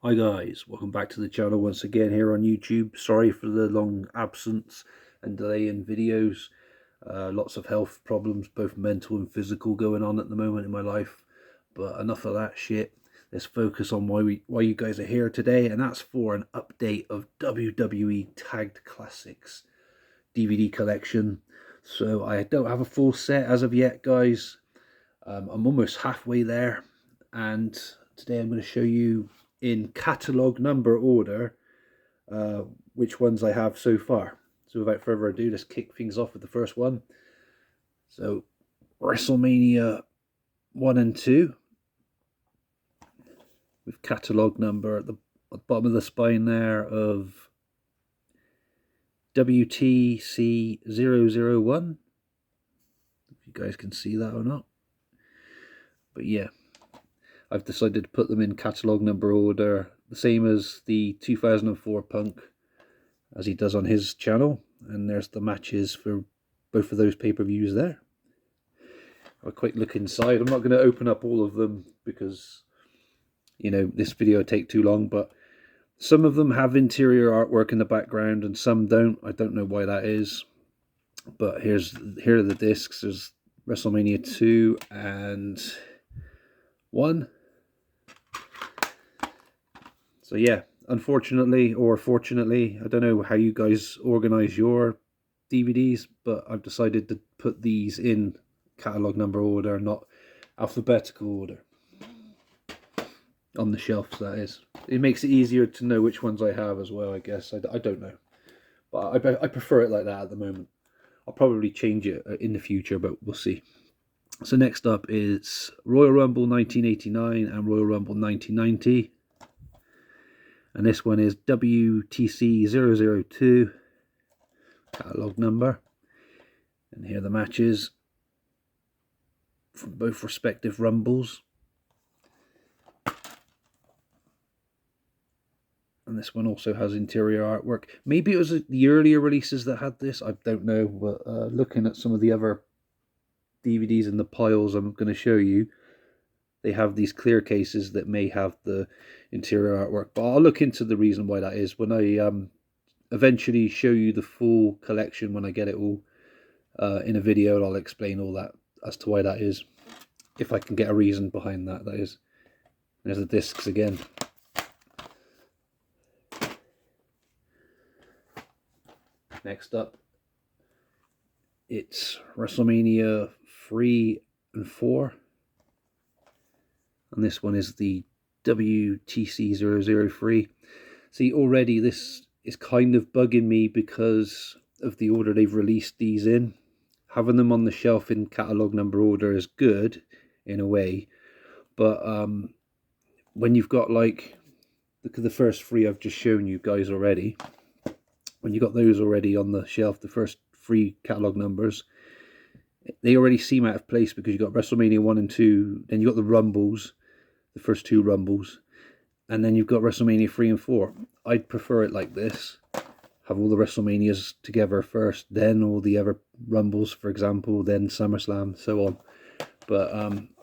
Hi guys, welcome back to the channel once again here on YouTube. Sorry for the long absence and delay in videos. Lots of health problems, both mental and physical, going on at the moment in my life. But enough of that shit. Let's focus on why you guys are here today, and that's for an update of WWE Tagged Classics DVD collection. So I don't have a full set as of yet, guys. I'm almost halfway there, and today I'm going to show you in catalogue number order which ones I have so far. So without further ado, let's kick things off with the first one. So WrestleMania 1 and 2 with catalogue number at the bottom of the spine there of WTC 001. If you guys can see that or not. But yeah, I've decided to put them in catalogue number order, the same as the 2004 Punk, as he does on his channel. And there's the matches for both of those pay-per-views there. Have a quick look inside. I'm not going to open up all of them because, you know, this video would take too long, but some of them have interior artwork in the background and some don't. I don't know why that is. But here are the discs. There's WrestleMania 2 and 1. So yeah, unfortunately or fortunately, I don't know how you guys organize your DVDs, but I've decided to put these in catalogue number order, not alphabetical order. On the shelves, that is. It makes it easier to know which ones I have as well, I guess. I don't know. But I prefer it like that at the moment. I'll probably change it in the future, but we'll see. So next up is Royal Rumble 1989 and Royal Rumble 1990. And this one is WTC 002, catalogue number. And here are the matches from both respective Rumbles. And this one also has interior artwork. Maybe it was the earlier releases that had this, I don't know. But looking at some of the other DVDs in the piles I'm going to show you, they have these clear cases that may have the interior artwork, but I'll look into the reason why that is when I eventually show you the full collection. When I get it all in a video, I'll explain all that as to why that is, if I can get a reason behind that, that is. There's the discs again. Next up, it's WrestleMania 3 and 4. And this one is the WTC 003. See, already this is kind of bugging me because of the order they've released these in. Having them on the shelf in catalogue number order is good in a way, but when you've got, like, look at the first three I've just shown you guys already. When you got those already on the shelf, the first three catalogue numbers, they already seem out of place because you got WrestleMania 1 and 2, then you got the Rumbles, the first two Rumbles, and then you've got WrestleMania 3 and 4. I'd prefer it like this. Have all the WrestleManias together first, then all the other Rumbles, for example, then SummerSlam, so on. But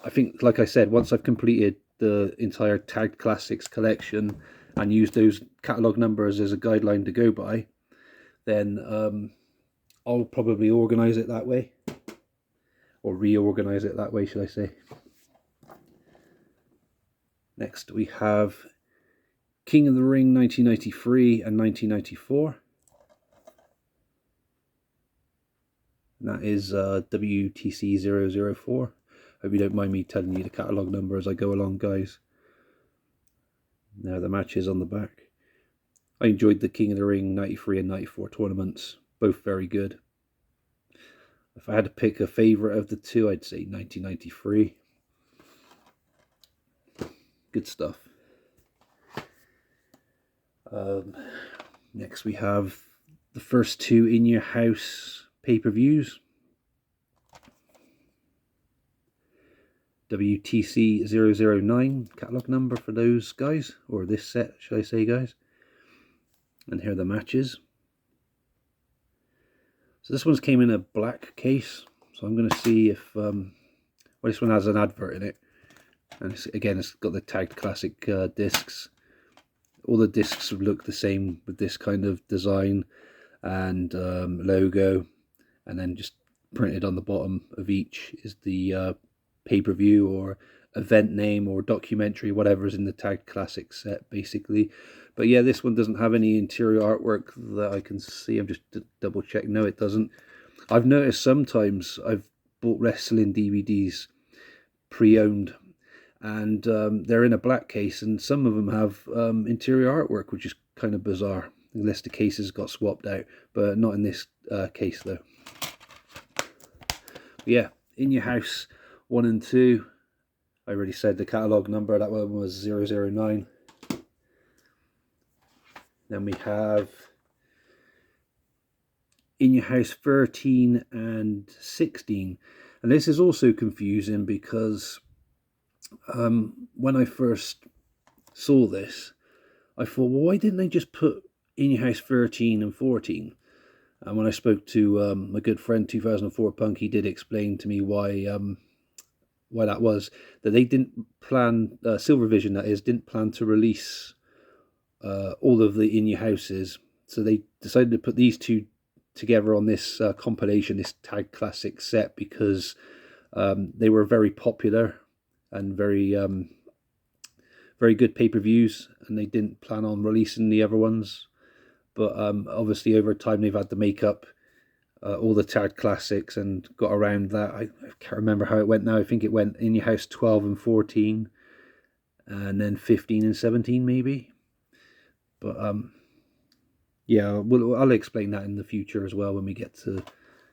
I think, like I said, once I've completed the entire Tagged Classics collection and used those catalogue numbers as a guideline to go by, then I'll probably organise it that way. Or reorganise it that way, should I say. Next we have King of the Ring 1993 and 1994. And that is WTC 004. Hope you don't mind me telling you the catalogue number as I go along, guys. Now the matches on the back. I enjoyed the King of the Ring 93 and 94 tournaments. Both very good. If I had to pick a favourite of the two, I'd say 1993. Good stuff. Next we have the first two In Your House pay-per-views. WTC 009 catalogue number for those guys, or this set, should I say, guys. And here are the matches. So this one's came in a black case, so I'm going to see if well, this one has an advert in it, and again it's got the Tagged Classic discs. all the discs look the same with this kind of design and logo, and then just printed on the bottom of each is the pay-per-view or event name or documentary, whatever is in the Tag Classic set, basically. But yeah, this one doesn't have any interior artwork that I can see. I'm just double checking. No, it doesn't. I've noticed sometimes I've bought wrestling DVDs pre-owned, and they're in a black case, and some of them have interior artwork, which is kind of bizarre, unless the cases got swapped out, but not in this case though. But yeah, In Your House 1 and 2, I already said the catalogue number, that one was 009. Then we have In Your House 13 and 16, and this is also confusing because when I first saw this, I thought, well, why didn't they just put In Your House 13 and 14? And when I spoke to my good friend 2004 Punk, he did explain to me why that was. That they didn't plan, Silvervision that is, didn't plan to release all of the In Your Houses, so they decided to put these two together on this compilation, this Tag Classic set, because they were very popular and very good pay-per-views, and they didn't plan on releasing the other ones. But obviously over time they've had to make up all the Tag Classics and got around that. I can't remember how it went now. I think it went In Your House 12 and 14, and then 15 and 17 maybe. But yeah, I'll explain that in the future as well when we get to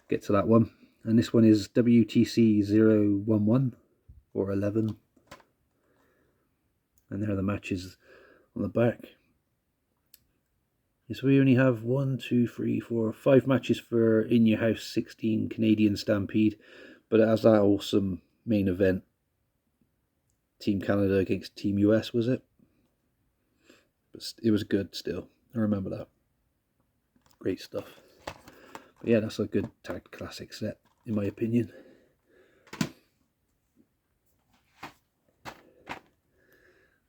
that one. And this one is WTC 011 or 11. And there are the matches on the back. So we only have 1, 2, 3, 4, 5 matches for In Your House 16 Canadian Stampede, but it has that awesome main event. Team Canada against Team US, was it? But it was good still. I remember that. Great stuff. But yeah, that's a good Tag Classic set, in my opinion.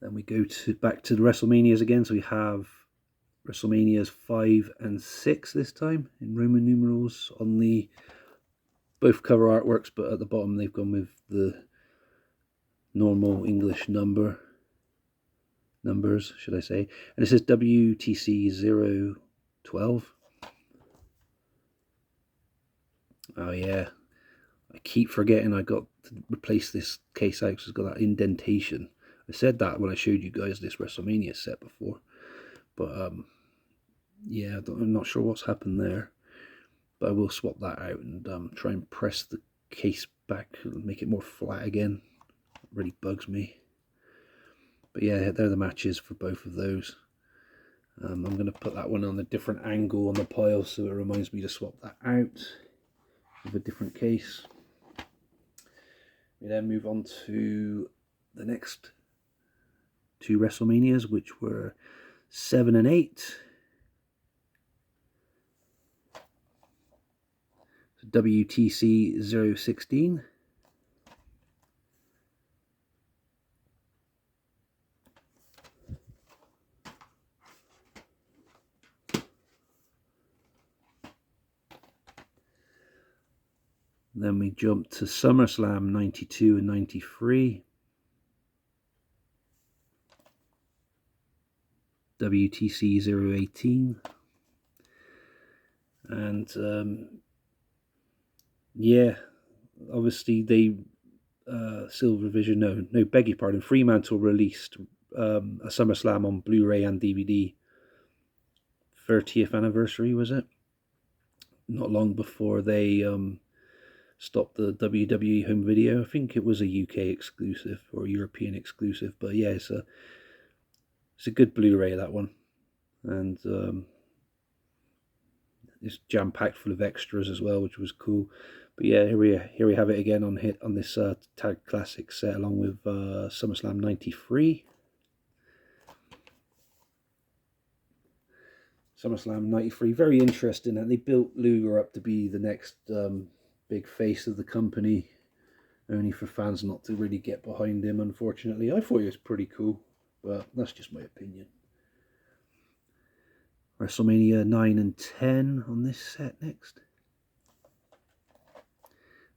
Then we go back to the WrestleManias again. So we have WrestleManias 5 and 6 this time in Roman numerals on the both cover artworks, but at the bottom they've gone with the normal English numbers, should I say. And it says WTC 012. Oh yeah, I keep forgetting I got to replace this case out because it's got that indentation. I said that when I showed you guys this WrestleMania set before, but yeah, I'm not sure what's happened there, but I will swap that out and try and press the case back and make it more flat again. It really bugs me. But yeah, they're the matches for both of those. I'm going to put that one on a different angle on the pile so it reminds me to swap that out with a different case. We then move on to the next two WrestleManias, which were 7 and 8. WTC 016. Then we jump to SummerSlam 92 and 93. WTC 018. And yeah, obviously they Silvervision, no, beg your pardon, Fremantle released a SummerSlam on Blu-ray and DVD 30th anniversary, was it? Not long before they stopped the WWE home video. I think it was a UK exclusive or European exclusive, but yeah, it's a good Blu-ray, that one, and it's jam-packed full of extras as well, which was cool. But yeah, here we have it again on this Tag Classic set, along with SummerSlam 93. SummerSlam 93, very interesting, and they built Luger up to be the next big face of the company, only for fans not to really get behind him, unfortunately. I thought he was pretty cool, but that's just my opinion. WrestleMania 9 and 10 on this set next.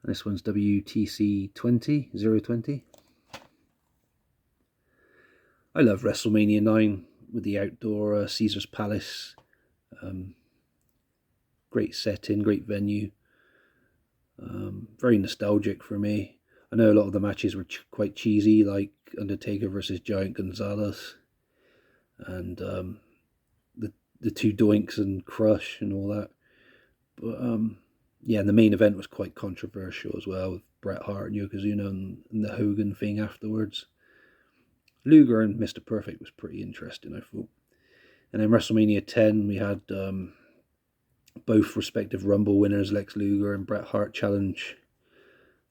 And this one's WTC 020. I love WrestleMania 9 with the outdoor Caesar's Palace. Great setting, great venue. Very nostalgic for me. I know a lot of the matches were quite cheesy, like Undertaker versus Giant Gonzalez, and the two Doinks and Crush and all that. But yeah, and the main event was quite controversial as well, with Bret Hart and Yokozuna and the Hogan thing afterwards. Luger and Mr. Perfect was pretty interesting, I thought. And then WrestleMania 10, we had both respective Rumble winners, Lex Luger and Bret Hart, challenge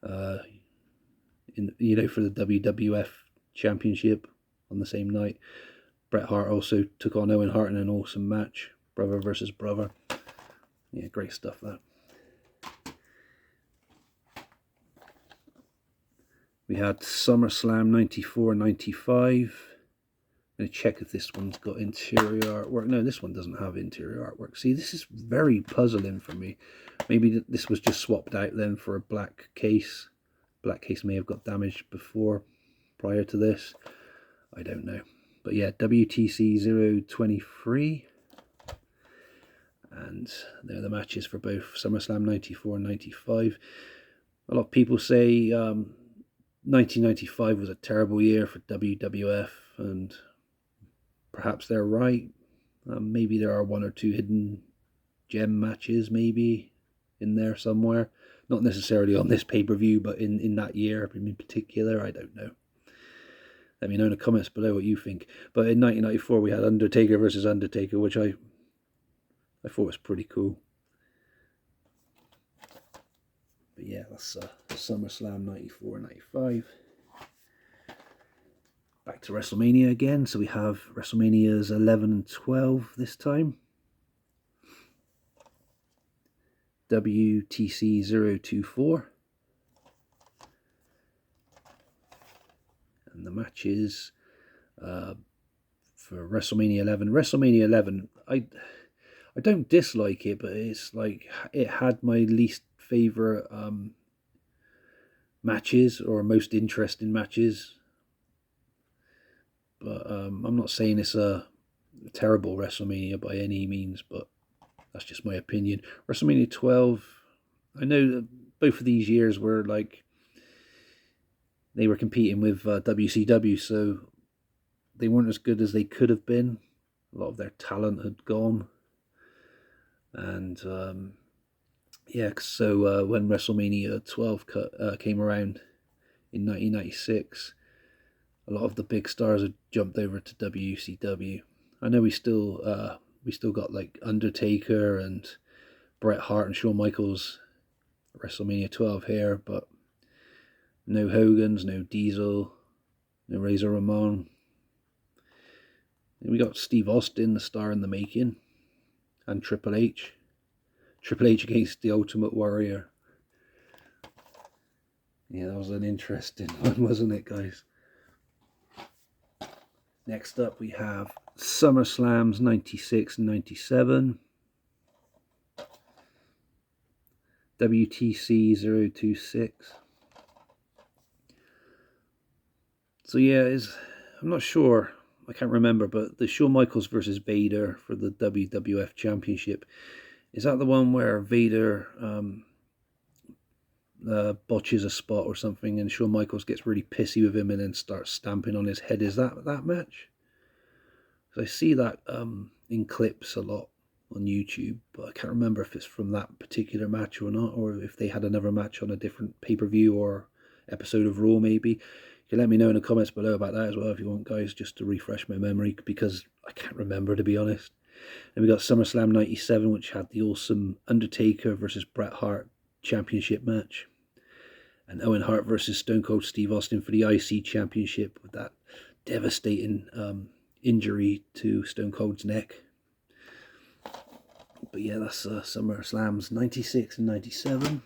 for the WWF Championship on the same night. Bret Hart also took on Owen Hart in an awesome match, brother versus brother. Yeah, great stuff that. We had SummerSlam 94-95. I'm going to check if this one's got interior artwork. No, this one doesn't have interior artwork. See, this is very puzzling for me. Maybe this was just swapped out then for a black case. Black case may have got damaged prior to this. I don't know. But yeah, WTC 023. And there are the matches for both SummerSlam 94 and 95. A lot of people say 1995 was a terrible year for WWF, and perhaps they're right. Maybe there are one or two hidden gem matches maybe in there somewhere. Not necessarily on this pay-per-view, but in that year in particular, I don't know. Let me know in the comments below what you think. But in 1994 we had Undertaker versus Undertaker, which I thought was pretty cool. But yeah, that's SummerSlam 94 and 95. Back to WrestleMania again. So we have WrestleManias 11 and 12 this time. WTC 024. And the matches for WrestleMania 11. WrestleMania 11, I don't dislike it, but it's like it had my least favorite matches or most interesting matches. But I'm not saying it's a terrible WrestleMania by any means, but that's just my opinion. WrestleMania 12, I know that both of these years were like, they were competing with WCW, so they weren't as good as they could have been. A lot of their talent had gone. And yeah, so when WrestleMania 12 came around in 1996, a lot of the big stars had jumped over to WCW. I know we still got like Undertaker and Bret Hart and Shawn Michaels WrestleMania 12 here, but no Hogan's, no Diesel, no Razor Ramon. And we got Steve Austin, the star in the making, and Triple H. Triple H against the Ultimate Warrior. Yeah, that was an interesting one, wasn't it, guys? Next up, we have SummerSlams 96 and 97. WTC 026. So yeah, I'm not sure. I can't remember, but the Shawn Michaels versus Vader for the WWF Championship, is that the one where Vader botches a spot or something and Shawn Michaels gets really pissy with him and then starts stamping on his head? Is that match? Because I see that in clips a lot on YouTube, but I can't remember if it's from that particular match or not, or if they had another match on a different pay-per-view or episode of Raw maybe. You can let me know in the comments below about that as well if you want, guys, just to refresh my memory, because I can't remember, to be honest. And we got SummerSlam 97, which had the awesome Undertaker versus Bret Hart championship match, and Owen Hart versus Stone Cold Steve Austin for the IC championship with that devastating injury to Stone Cold's neck. But yeah, that's SummerSlams 96 and 97.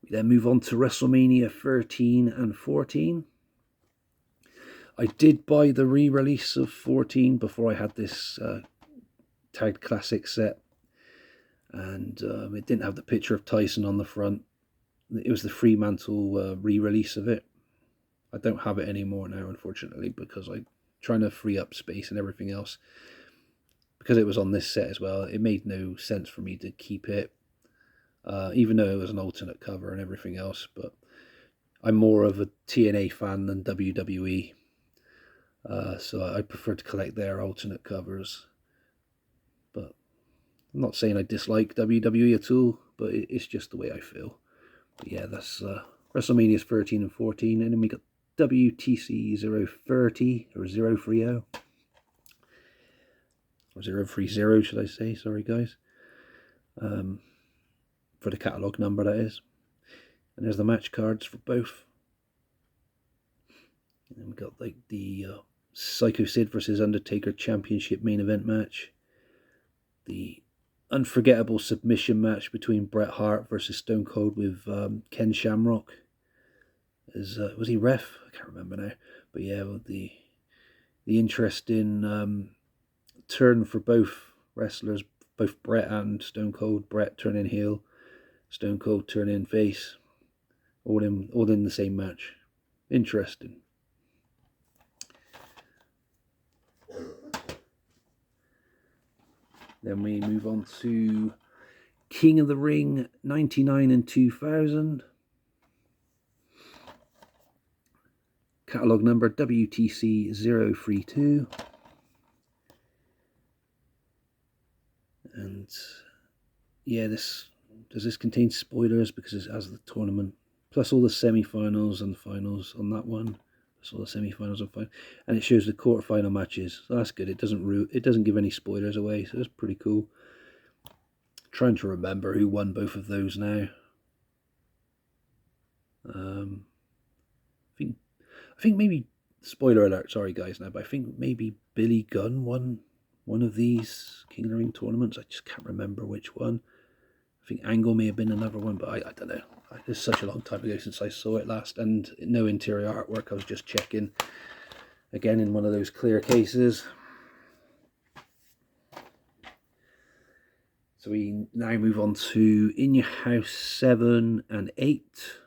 We then move on to WrestleMania 13 and 14. I did buy the re-release of 14 before I had this Tag Classic set, and it didn't have the picture of Tyson on the front. It was the Fremantle re-release of it. I don't have it anymore now, unfortunately, because I'm trying to free up space and everything else. Because it was on this set as well, it made no sense for me to keep it, even though it was an alternate cover and everything else. But I'm more of a TNA fan than WWE, so I prefer to collect their alternate covers. But I'm not saying I dislike WWE at all, but it's just the way I feel. But yeah, that's WrestleMania's 13 and 14, and then we got WTC 030 or 030 or 030, should I say? Sorry, guys. For the catalogue number, that is. And there's the match cards for both. And then we got like the Psycho Sid versus Undertaker Championship main event match. The unforgettable submission match between Bret Hart versus Stone Cold with Ken Shamrock. Was he ref? I can't remember now. But yeah, the interesting turn for both wrestlers, both Bret and Stone Cold. Bret turning heel, Stone Cold turning face, all in the same match. Interesting. Then we move on to King of the Ring 99 and 2000. Catalogue number WTC 032. And yeah, does this contain spoilers because it has the tournament, plus all the semi-finals and the finals on that one, plus all the semi-finals and finals, and it shows the quarter-final matches. So that's good. It doesn't give any spoilers away, so it's pretty cool. Trying to remember who won both of those now. I think maybe, spoiler alert, sorry guys now, but I think maybe Billy Gunn won one of these King of the Ring tournaments. I just can't remember which one. I think Angle may have been another one, but I don't know. It's such a long time ago since I saw it last, and no interior artwork. I was just checking again in one of those clear cases. So we now move on to In Your House 7 and 8.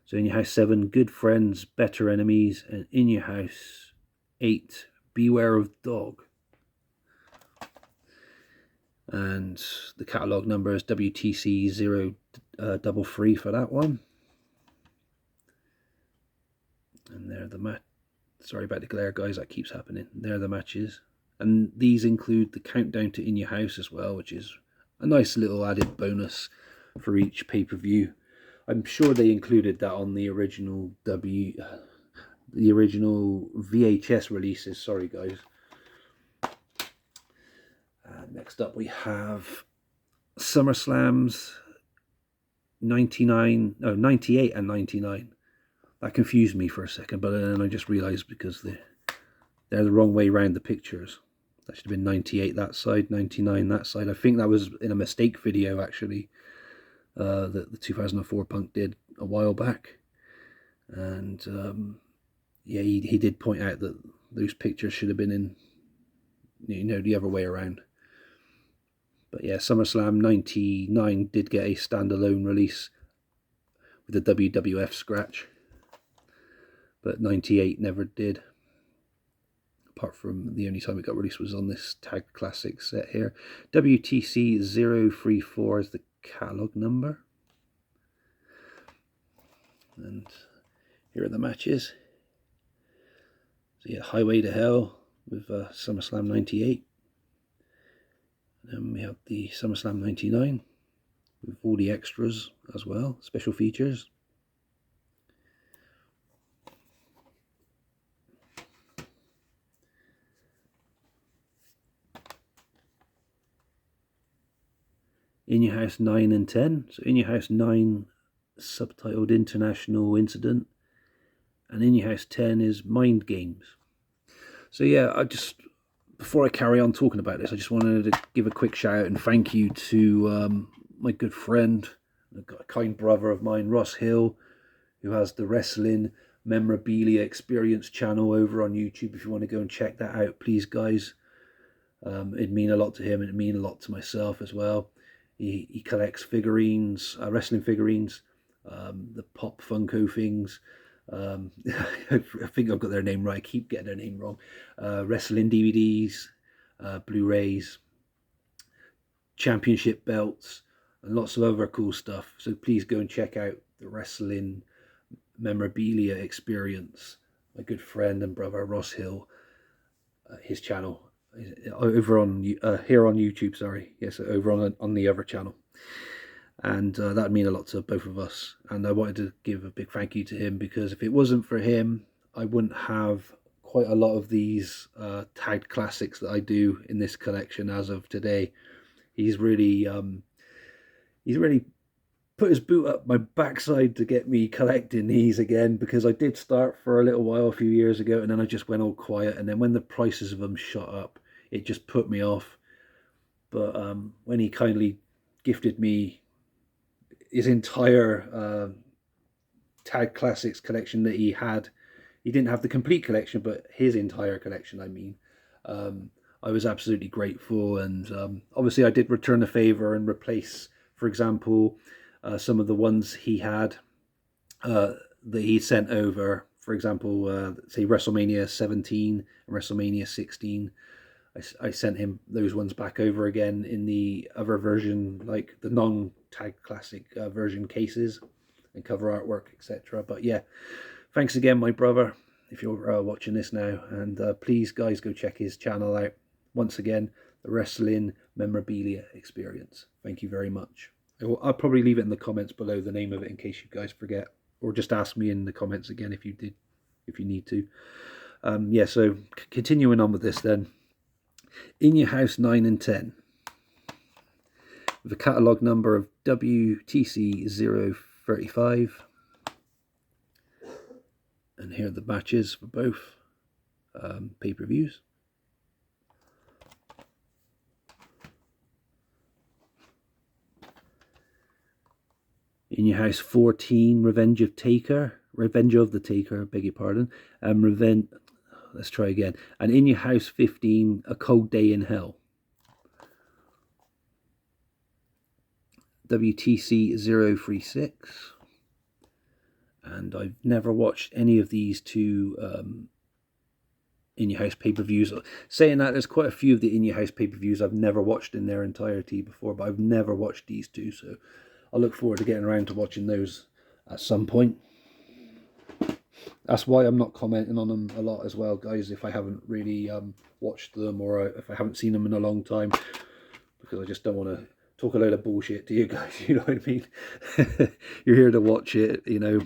So In Your House 7, Good Friends, Better Enemies, and In Your House 8, Beware of Dog. And the catalogue number is WTC 033 for that one. And there are the match. Sorry about the glare, guys, that keeps happening. There are the matches. And these include the countdown to In Your House as well, which is a nice little added bonus for each pay-per-view. I'm sure they included that on the original VHS releases. Sorry, guys. Next up, we have SummerSlam's 98 and 99. That confused me for a second, but then I just realised because they're the wrong way around the pictures. That should have been 98 that side, 99 that side. I think that was in a mistake video, actually, that the 2004 Punk did a while back. And yeah, he did point out that those pictures should have been in, the other way around. But yeah, SummerSlam 99 did get a standalone release with a WWF scratch, but 98 never did. Apart from the only time it got released was on this Tag Classic set here. WTC 034 is the catalogue number. And here are the matches. So yeah, Highway to Hell with SummerSlam 98. And then we have the SummerSlam 99 with all the extras as well, special features. In Your House 9 and 10. So In Your House 9, subtitled International Incident. And In Your House 10 is Mind Games. So yeah, before I carry on talking about this, I just wanted to give a quick shout out and thank you to my good friend, a kind brother of mine, Ross Hill, who has the Wrestling Memorabilia Experience channel over on YouTube. If you want to go and check that out, please, guys. It'd mean a lot to him, and it'd mean a lot to myself as well. He collects figurines, wrestling figurines, the Pop Funko things. I think I've got their name right. I keep getting their name wrong. Wrestling DVDs, Blu-rays, championship belts, and lots of other cool stuff. So please go and check out the Wrestling Memorabilia Experience. My good friend and brother Ross Hill, his channel over on here on YouTube. Sorry, yes, over on the other channel, and that'd mean a lot to both of us. And I wanted to give a big thank you to him, because if it wasn't for him, I wouldn't have quite a lot of these tagged classics that I do in this collection as of today. He's really put his boot up my backside to get me collecting these again, because I did start for a little while a few years ago, and then I just went all quiet, and then when the prices of them shot up, it just put me off. But when he kindly gifted me his entire Tag Classics collection that he didn't have the complete collection, but his entire collection, I mean, I was absolutely grateful. And obviously I did return the favor and replace, for example, some of the ones he had that he sent over. For example, say WrestleMania 17 and WrestleMania 16. I sent him those ones back over again in the other version, like the non-Tag Classic version cases and cover artwork, etc. But yeah, thanks again, my brother, if you're watching this now. And please, guys, go check his channel out. Once again, the Wrestling Memorabilia Experience. Thank you very much. I'll probably leave it in the comments below, the name of it, in case you guys forget. Or just ask me in the comments again if you need to. Yeah, so continuing on with this then. In Your House 9 and 10. With a catalogue number of WTC 035. And here are the matches for both pay-per-views. In Your House 14, Revenge of the Taker, beg your pardon. Let's try again. And In Your House 15, A Cold Day in Hell. WTC 036. And I've never watched any of these two In Your House pay-per-views. Saying that, there's quite a few of the In Your House pay-per-views I've never watched in their entirety before, but I've never watched these two, so I look forward to getting around to watching those at some point. That's why I'm not commenting on them a lot as well, guys, if I haven't really watched them, or if I haven't seen them in a long time, because I just don't want to talk a load of bullshit to you guys, you know what I mean? You're here to watch it, you know,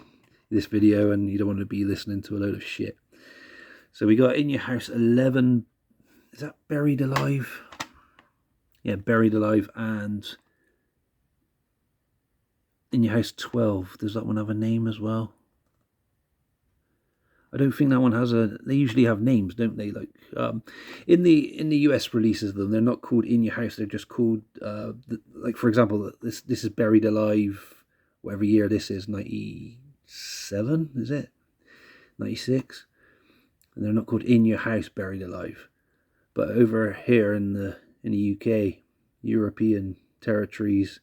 this video, and you don't want to be listening to a load of shit. So we got In Your House 11, is that Buried Alive? Yeah, Buried Alive, and In Your House 12. Does that one have a name as well? I don't think that one has a... They usually have names, don't they? Like in the US releases of them, they're not called In Your House. They're just called like, for example, this is Buried Alive, whatever year this is, 97, is it? 96. And they're not called In Your House Buried Alive. But over here in the UK, European territories,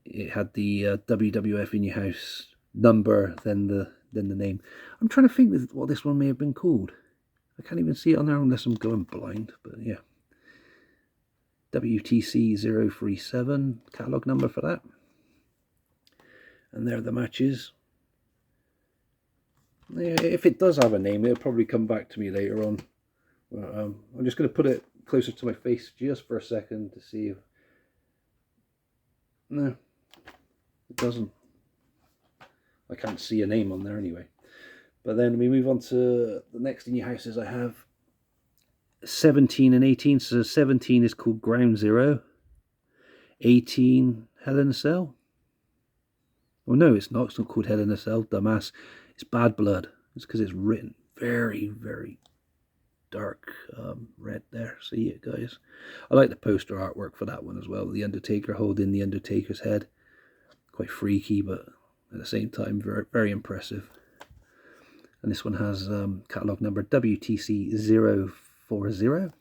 it had the WWF In Your House number, then the name. I'm trying to think what this one may have been called. I can't even see it on there unless I'm going blind, but yeah. WTC 037, catalogue number for that. And there are the matches. Yeah, if it does have a name, it'll probably come back to me later on. But, I'm just going to put it closer to my face just for a second to see if... No, it doesn't. I can't see a name on there anyway. But then we move on to the next In Your Houses. I have 17 and 18. So 17 is called Ground Zero. 18, Hell in a Cell. Oh no, it's not. It's not called Hell in a Cell, dumbass. It's Bad Blood. It's because it's written very, very dark red there. See it, guys? I like the poster artwork for that one as well. The Undertaker holding the Undertaker's head. Quite freaky, but at the same time, very, very impressive. And this one has catalogue number WTC040.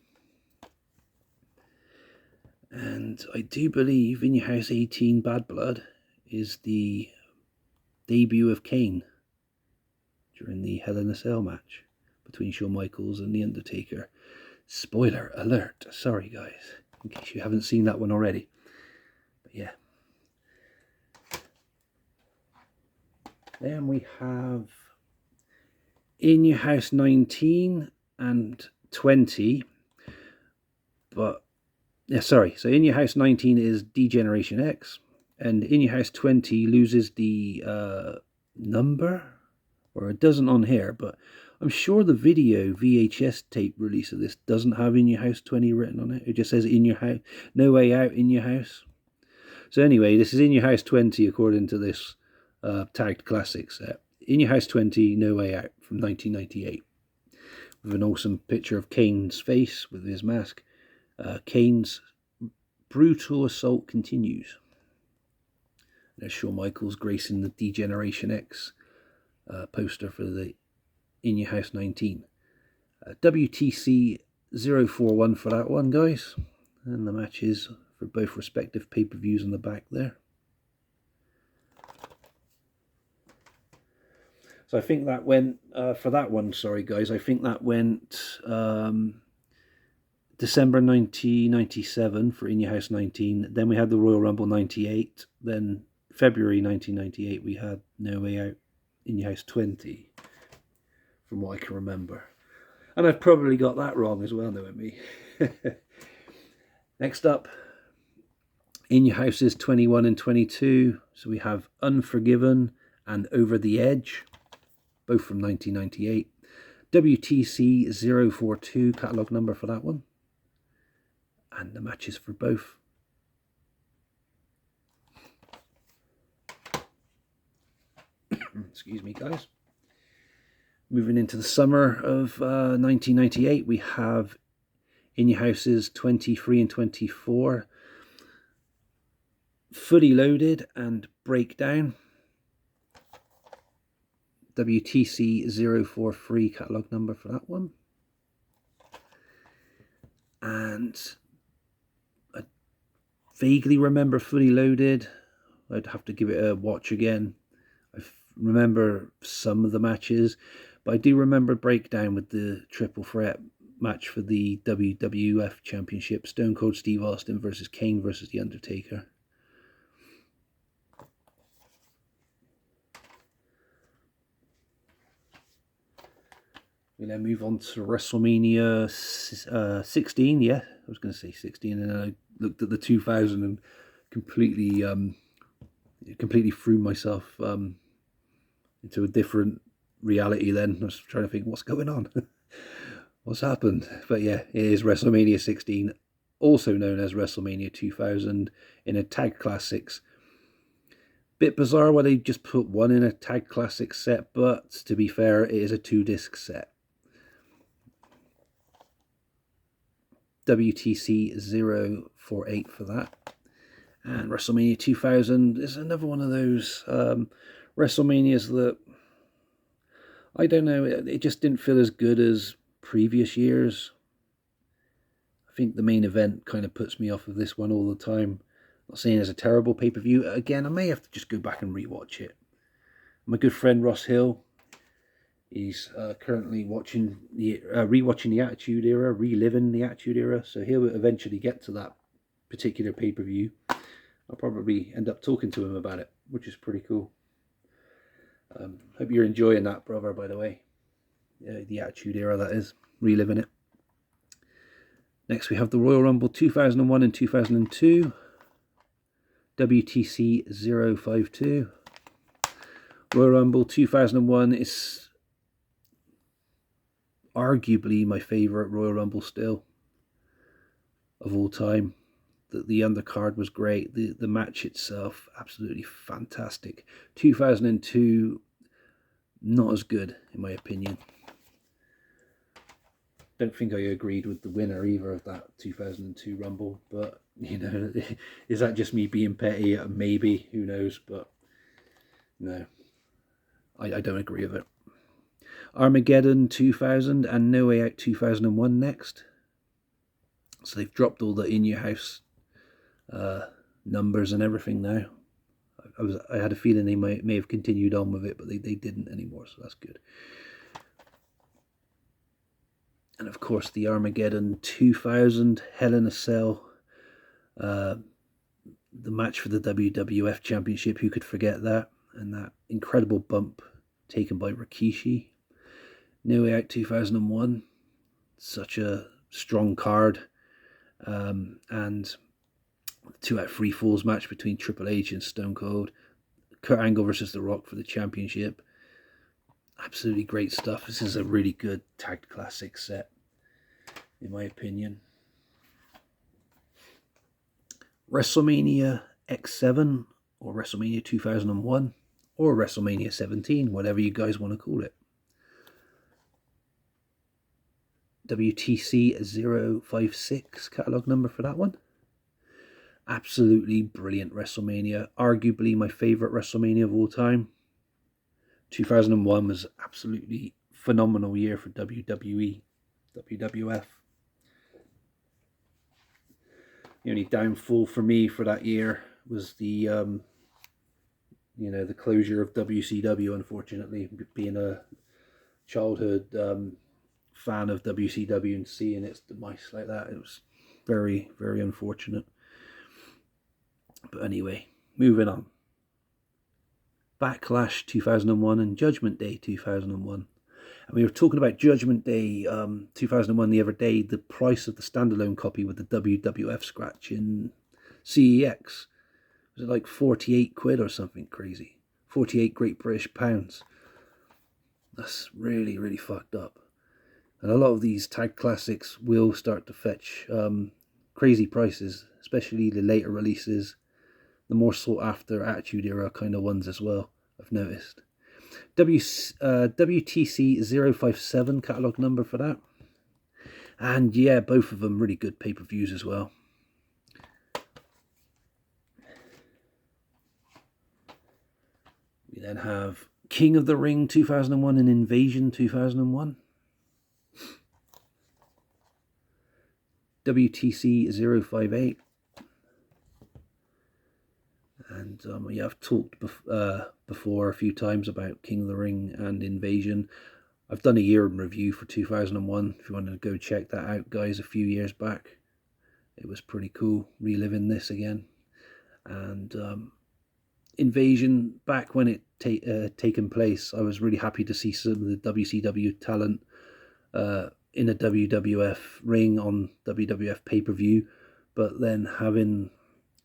And I do believe In Your House 18 Bad Blood is the debut of Kane during the Hell in a Cell match between Shawn Michaels and The Undertaker. Spoiler alert. Sorry, guys, in case you haven't seen that one already. But yeah. Then we have In Your House 19 and 20. But, yeah, sorry. So In Your House 19 is D-Generation X. And In Your House 20 loses the number. Or it doesn't on here, but I'm sure the video VHS tape release of this doesn't have In Your House 20 written on it. It just says In Your House, No Way Out, In Your House. So anyway, this is In Your House 20 according to this tagged classic set. In Your House 20, No Way Out from 1998. With an awesome picture of Kane's face with his mask. Kane's brutal assault continues. There's Shawn Michaels gracing the D-Generation X poster for the In Your House 19. WTC 041 for that one, guys. And the matches for both respective pay-per-views on the back there. So I think that went, for that one, sorry guys, I think that went December 1997 for In Your House 19. Then we had the Royal Rumble 98. Then February 1998 we had No Way Out In Your House 20, from what I can remember. And I've probably got that wrong as well, knowing me. Next up, In Your Houses 21 and 22. So we have Unforgiven and Over the Edge, both from 1998. WTC 042, catalogue number for that one. And the matches for both. Excuse me, guys. Moving into the summer of 1998, we have In Your Houses 23 and 24, Fully Loaded and Breakdown. WTC 043, catalogue number for that one. And I vaguely remember Fully Loaded. I'd have to give it a watch again. I remember some of the matches, but I do remember Breakdown with the triple threat match for the WWF Championship. Stone Cold Steve Austin versus Kane versus The Undertaker. We then move on to WrestleMania 16. Yeah, I was going to say 16, and then I looked at the 2000 and completely threw myself into a different reality. Then I was trying to think, what's going on? What's happened? But yeah, it is WrestleMania 16, also known as WrestleMania 2000, in a Tag Classics. Bit bizarre why they just put one in a Tag Classics set, but to be fair, it is a 2-disc set. WTC 048 for that. And WrestleMania 2000 is another one of those WrestleManias that, I don't know, it just didn't feel as good as previous years. I think the main event kind of puts me off of this one all the time. I'm not saying it's a terrible pay-per-view. Again, I may have to just go back and rewatch it. My good friend Ross Hill, he's currently watching rewatching the Attitude Era, reliving the Attitude Era, so he'll eventually get to that particular pay-per-view. I'll probably end up talking to him about it, which is pretty cool. Hope you're enjoying that, brother, by the way. The Attitude Era, that is, reliving it. Next we have the Royal Rumble 2001 and 2002. WTC 052. Royal Rumble 2001 is arguably my favourite Royal Rumble still of all time. The undercard was great. The match itself, absolutely fantastic. 2002, not as good, in my opinion. Don't think I agreed with the winner either of that 2002 Rumble, but, you know, is that just me being petty? Maybe, who knows, but no, I don't agree with it. Armageddon 2000 and No Way Out 2001 next. So they've dropped all the In Your House numbers and everything now. I had a feeling they may have continued on with it, but they didn't anymore, so that's good. And of course, the Armageddon 2000 Hell in a Cell, the match for the WWF Championship. Who could forget that? And that incredible bump taken by Rikishi. No Way Out 2001, such a strong card. And the 2 out of 3 falls match between Triple H and Stone Cold. Kurt Angle versus The Rock for the championship. Absolutely great stuff. This is a really good tag classic set, in my opinion. WrestleMania X7 or WrestleMania 2001 or WrestleMania 17, whatever you guys want to call it. WTC 056 catalogue number for that one. Absolutely brilliant WrestleMania. Arguably my favourite WrestleMania of all time. 2001 was absolutely phenomenal year for WWE, WWF. The only downfall for me for that year was the, the closure of WCW, unfortunately. Being a childhood fan of WCW and seeing its demise like that, it was very, very unfortunate. But anyway, moving on. Backlash 2001 and Judgment Day 2001. And we were talking about Judgment Day 2001 the other day. The price of the standalone copy with the WWF scratch in CEX, was it like 48 quid or something crazy? 48 Great British pounds. That's really, really fucked up. And a lot of these tag classics will start to fetch crazy prices, especially the later releases, the more sought after Attitude Era kind of ones as well, I've noticed. WTC 057 catalogue number for that. And yeah, both of them really good pay-per-views as well. We then have King of the Ring 2001 and Invasion 2001. WTC 058. And yeah, I've talked before a few times about King of the Ring and Invasion. I've done a year in review for 2001. If you want to go check that out, guys, a few years back. It was pretty cool reliving this again. And Invasion, back when it taken place, I was really happy to see some of the WCW talent in a WWF ring on WWF pay-per-view, but then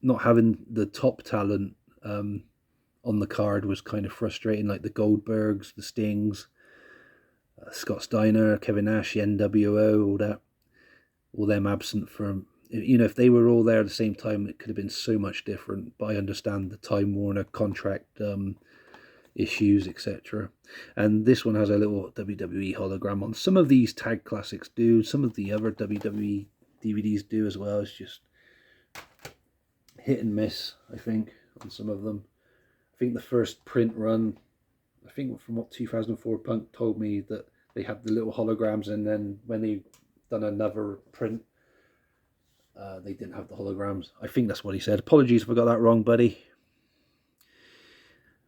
not having the top talent on the card was kind of frustrating, like the Goldbergs, the Stings, Scott Steiner, Kevin Nash, the NWO, all them absent from, if they were all there at the same time, it could have been so much different. But I understand the Time Warner contract issues, etc. And this one has a little WWE hologram on. Some of these tag classics do, some of the other WWE DVDs do as well. It's just hit and miss, I think, on some of them. I think the first print run, I think from what 2004 Punk told me, that they had the little holograms, and then when they done another print, they didn't have the holograms. I think that's what he said. Apologies if I got that wrong, buddy.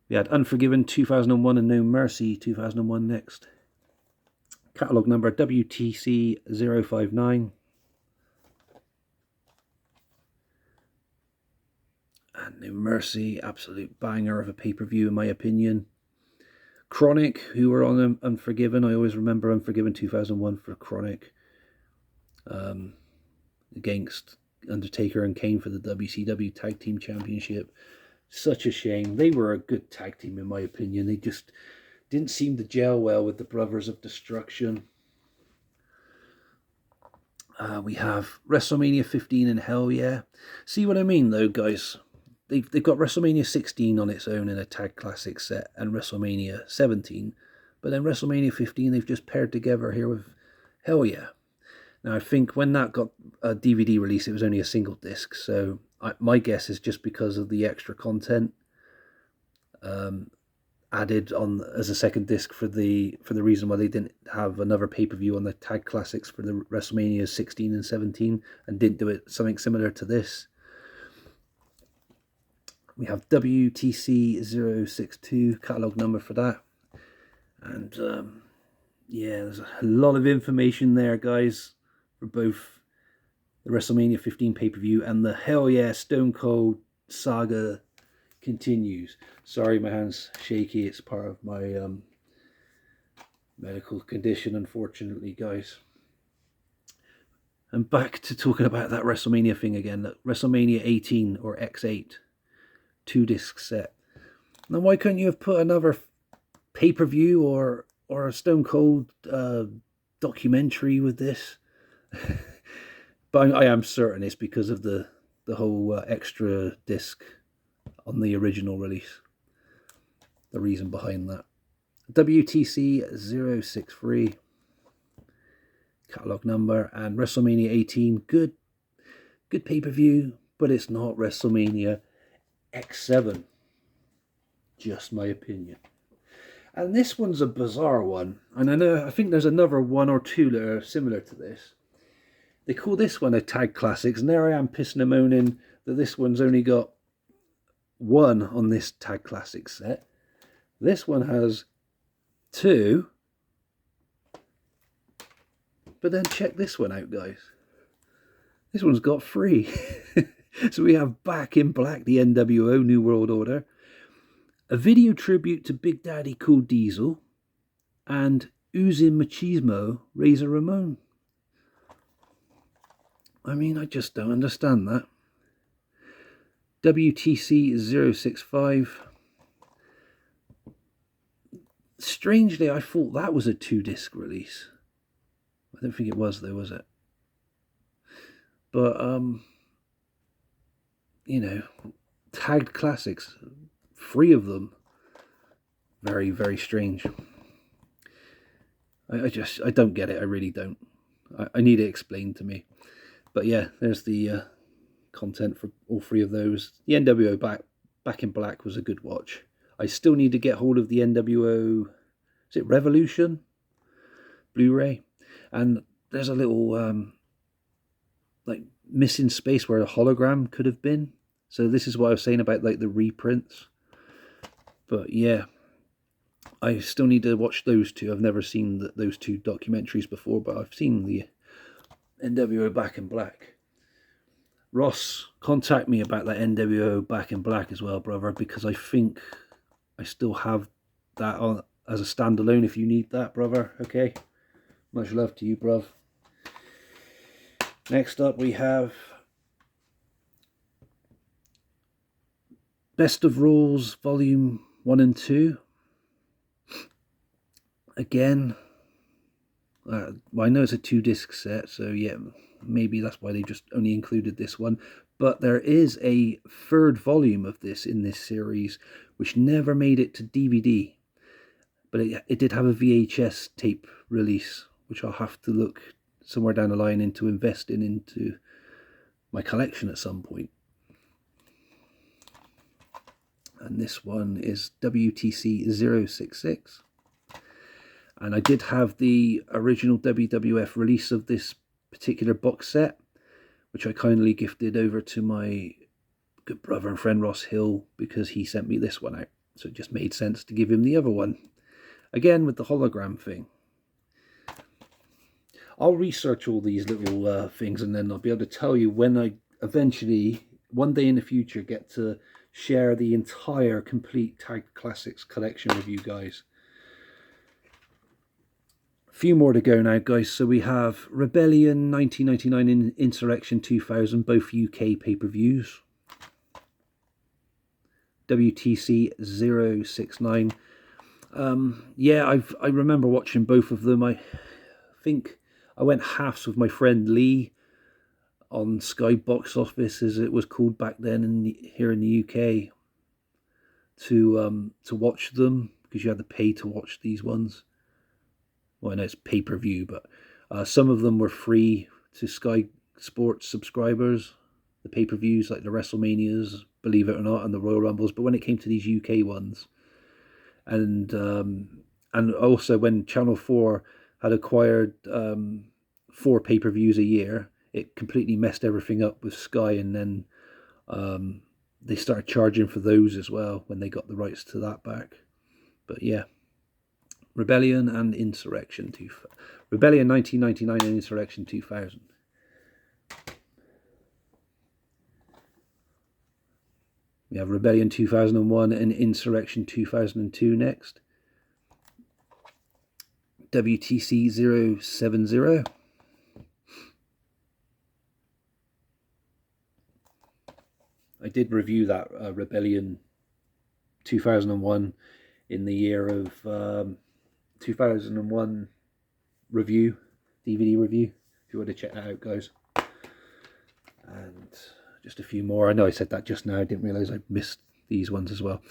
We had Unforgiven 2001 and No Mercy 2001 next. Catalogue number WTC 059. And No Mercy, absolute banger of a pay-per-view in my opinion. Chronic, who were on Unforgiven. I always remember Unforgiven 2001 for Chronic. Against Undertaker and Kane for the WCW Tag Team Championship. Such a shame. They were a good tag team in my opinion. They just didn't seem to gel well with the Brothers of Destruction. We have WrestleMania 15 and Hell Yeah. See what I mean though, guys? They've got WrestleMania 16 on its own in a tag classic set, and WrestleMania 17. But then WrestleMania 15 they've just paired together here with Hell Yeah. Now I think when that got a DVD release, it was only a single disc, so my guess is just because of the extra content. added on as a second disc for the reason why they didn't have another pay-per-view on the Tag Classics for the WrestleMania 16 and 17 and didn't do it something similar to this. We have WTC 062 catalog number for that, and yeah, there's a lot of information there, guys, for both the WrestleMania 15 pay-per-view and the Hell Yeah Stone Cold saga continues. Sorry, my hand's shaky. It's part of my medical condition, unfortunately, guys. And back to talking about that WrestleMania thing again. That WrestleMania 18 or X8 2-disc set. Now, why couldn't you have put another pay-per-view or a Stone Cold documentary with this? But I am certain it's because of the whole extra disc on the original release. The reason behind that. WTC 063 catalog number, and WrestleMania 18, good pay-per-view, but it's not WrestleMania X7. Just my opinion. And this one's a bizarre one, and I think there's another one or two that are similar to this. They call this one a Tag Classics, and there I am pissing and moaning that this one's only got one on this Tag Classics set. This one has two. But then check this one out, guys. This one's got three. So we have Back in Black, the NWO New World Order, a video tribute to Big Daddy Cool Diesel, and Oozing Machismo, Razor Ramon. I mean, I just don't understand that. WTC 065. Strangely, I thought that was a 2-disc release. I don't think it was, though, was it? But, you know, Tagged Classics, 3 of them. Very, very strange. I don't get it. I really don't. I need it explained to me. But yeah, there's the content for all 3 of those. The NWO Back in Black was a good watch. I still need to get hold of the NWO, is it Revolution? Blu-ray. And there's a little like missing space where a hologram could have been. So this is what I was saying about like the reprints. But yeah, I still need to watch those 2. I've never seen those 2 documentaries before, but I've seen the NWO Back in Black. Ross, contact me about that NWO Back in Black as well, brother, because I think I still have that on as a standalone if you need that, brother. Okay? Much love to you, bruv. Next up we have Best of Rules Volume 1 and 2. Again, well, I know it's a 2-disc set, so yeah, maybe that's why they just only included this one. But there is a 3rd volume of this in this series, which never made it to DVD. But it did have a VHS tape release, which I'll have to look somewhere down the line into investing into my collection at some point. And this one is WTC 066. And I did have the original WWF release of this particular box set, which I kindly gifted over to my good brother and friend Ross Hill, because he sent me this one out. So it just made sense to give him the other one. Again, with the hologram thing. I'll research all these little things, and then I'll be able to tell you when I eventually, one day in the future, get to share the entire complete Tag Classics collection with you guys. A few more to go now, guys. So we have Rebellion 1999 and Insurrection 2000, both UK pay-per-views. WTC 069. Yeah, I remember watching both of them. I think I went halves with my friend Lee on Sky Box Office, as it was called back then here in the UK, to watch them, because you had to pay to watch these ones. Well, I know it's pay-per-view, but some of them were free to Sky Sports subscribers, the pay-per-views like the WrestleManias, believe it or not, and the Royal Rumbles. But when it came to these UK ones, And also when Channel 4 had acquired 4 pay-per-views a year, it completely messed everything up with Sky, and then they started charging for those as well when they got the rights to that back. But yeah, Rebellion and Insurrection. Rebellion 1999 and Insurrection 2000. We have Rebellion 2001 and Insurrection 2002 next. WTC 070. I did review that Rebellion 2001 in the year of 2001 review, DVD review, if you want to check that out, guys. And just a few more. I know I said that just now. I didn't realise I missed these ones as well.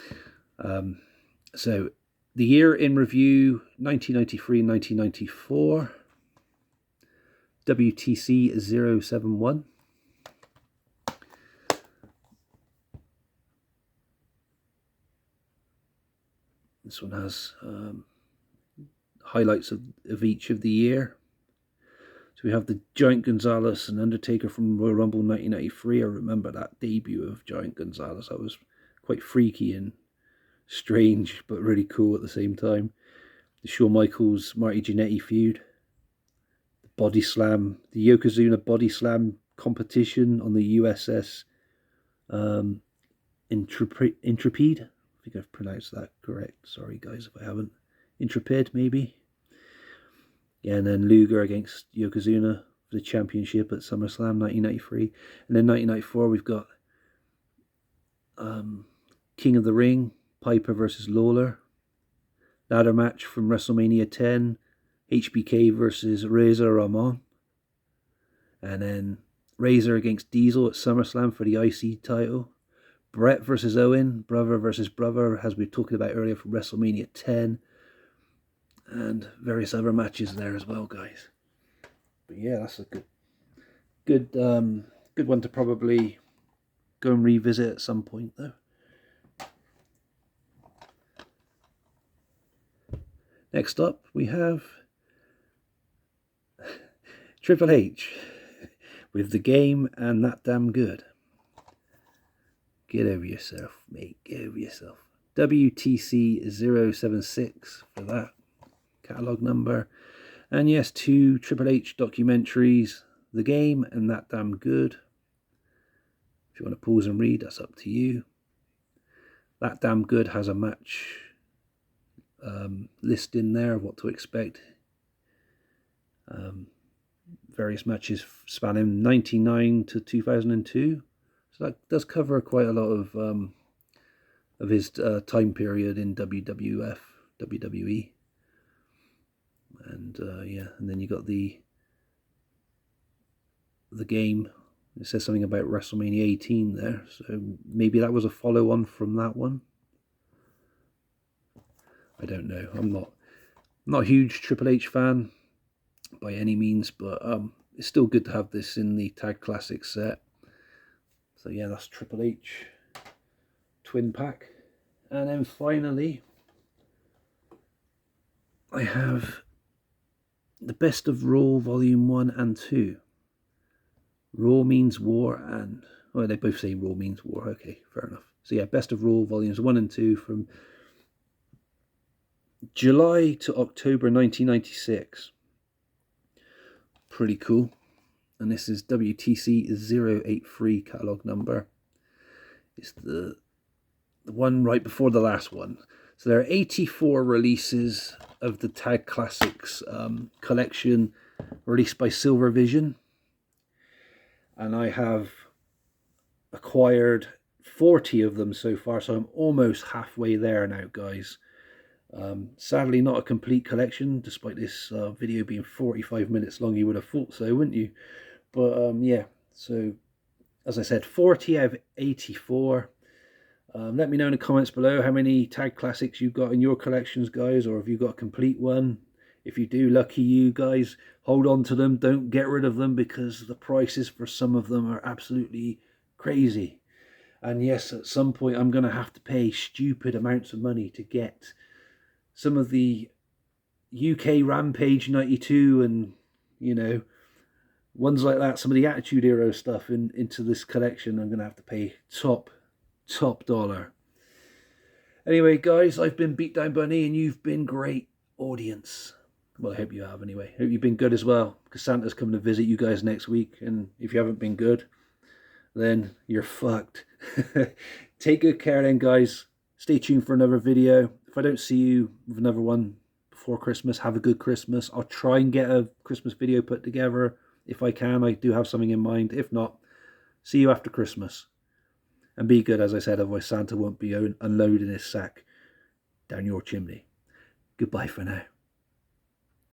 So the year in review, 1993 and 1994. WTC 071. This one has highlights of each of the year. So we have the Giant Gonzalez and Undertaker from Royal Rumble 1993. I remember that debut of Giant Gonzalez. That was quite freaky and strange, but really cool at the same time. The Shawn Michaels Marty Jannetty feud. The Body Slam, the Yokozuna Body Slam competition on the USS Intrepid. I think I've pronounced that correct. Sorry guys if I haven't. Intrepid maybe. Yeah, and then Luger against Yokozuna for the championship at SummerSlam 1993. And then 1994 we've got King of the Ring, Piper versus Lawler. Ladder match from WrestleMania 10, HBK versus Razor Ramon. And then Razor against Diesel at SummerSlam for the IC title. Brett versus Owen, brother versus brother, as we were talking about earlier, from WrestleMania 10. And various other matches there as well, guys. But yeah, that's a good one to probably go and revisit at some point, though. Next up, we have Triple H with The Game and That Damn Good. Get over yourself, mate. Get over yourself. WTC 076 for that catalogue number. And yes, 2 Triple H documentaries, The Game and That Damn Good. If you want to pause and read, that's up to you. That Damn Good has a match list in there of what to expect. Various matches spanning 1999 to 2002. So that does cover quite a lot of his time period in WWE. And yeah, and then you got the Game. It says something about WrestleMania 18 there, so maybe that was a follow-on from that one. I don't know. I'm not a huge Triple H fan by any means, but it's still good to have this in the Tag Classic set. So yeah, that's Triple H twin pack. And then finally, I have the Best of Raw Volume 1 and 2. Raw means war and... Oh, they both say Raw means war. Okay, fair enough. So yeah, Best of Raw Volumes 1 and 2 from July to October 1996. Pretty cool. And this is WTC 083 catalogue number. It's the one right before the last one. So there are 84 releases of the Tag Classics collection released by Silver Vision. And I have acquired 40 of them so far, so I'm almost halfway there now, guys. Sadly, not a complete collection, despite this video being 45 minutes long. You would have thought so, wouldn't you? But yeah, so as I said, 40 out of 84. Let me know in the comments below how many Tag Classics you've got in your collections, guys, or if you've got a complete one. If you do, lucky you guys. Hold on to them. Don't get rid of them, because the prices for some of them are absolutely crazy. And yes, at some point I'm going to have to pay stupid amounts of money to get some of the UK Rampage 92 and, you know, ones like that, some of the Attitude Era stuff into this collection, I'm going to have to pay top dollar. Anyway, guys, I've been Beatdown Bunny, and you've been great audience. Well, I hope you have anyway. Hope you've been good as well, because Santa's coming to visit you guys next week, and if you haven't been good, then you're fucked. Take good care then, guys. Stay tuned for another video. If I don't see you with another one before Christmas, have a good Christmas. I'll try and get a Christmas video put together. If I can, I do have something in mind. If not, see you after Christmas. And be good, as I said, otherwise Santa won't be unloading his sack down your chimney. Goodbye for now.